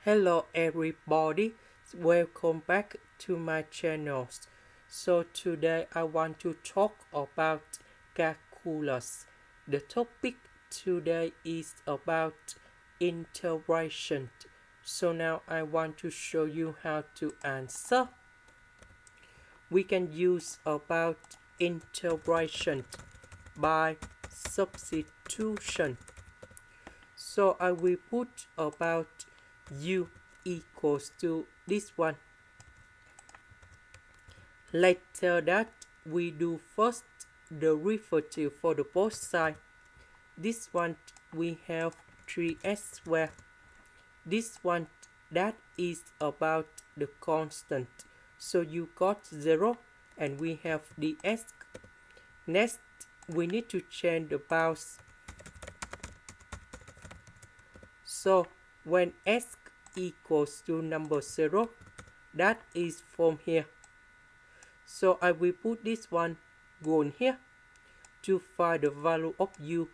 Hello everybody, welcome back to my channel. So today I want to talk about calculus. The topic today is about integration. So now I want to show you how to answer. We can use about integration by substitution. So I will put about u equals to this one. Later that we do first the derivative for the both sides. This one we have 3s squared. This one that is about the constant. So you got 0 and we have the s. Next we need to change the bounds. So when s equals to number 0, that is from here. So I will put this one going here to find the value of u.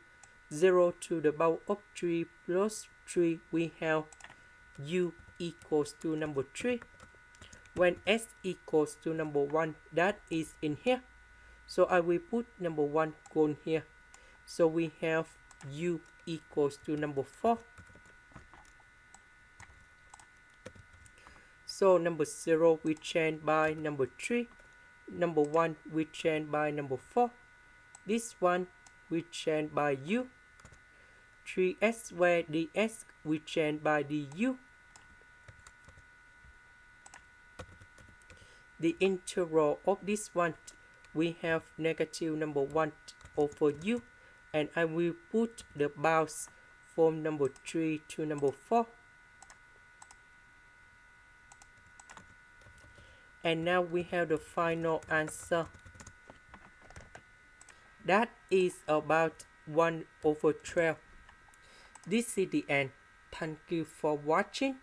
0 to the power of 3 plus 3, we have u equals to number 3. When s equals to number 1, that is in here. So I will put number 1 going here. So we have u equals to number 4. So number 0 we change by number 3. Number 1 we change by number 4. This one we change by u. 3s squared ds we change by du. The integral of this one we have negative number 1 over u, and I will put the bounds from number 3 to number 4. And now we have the final answer. That is about 1 over 12. This is the end. Thank you for watching.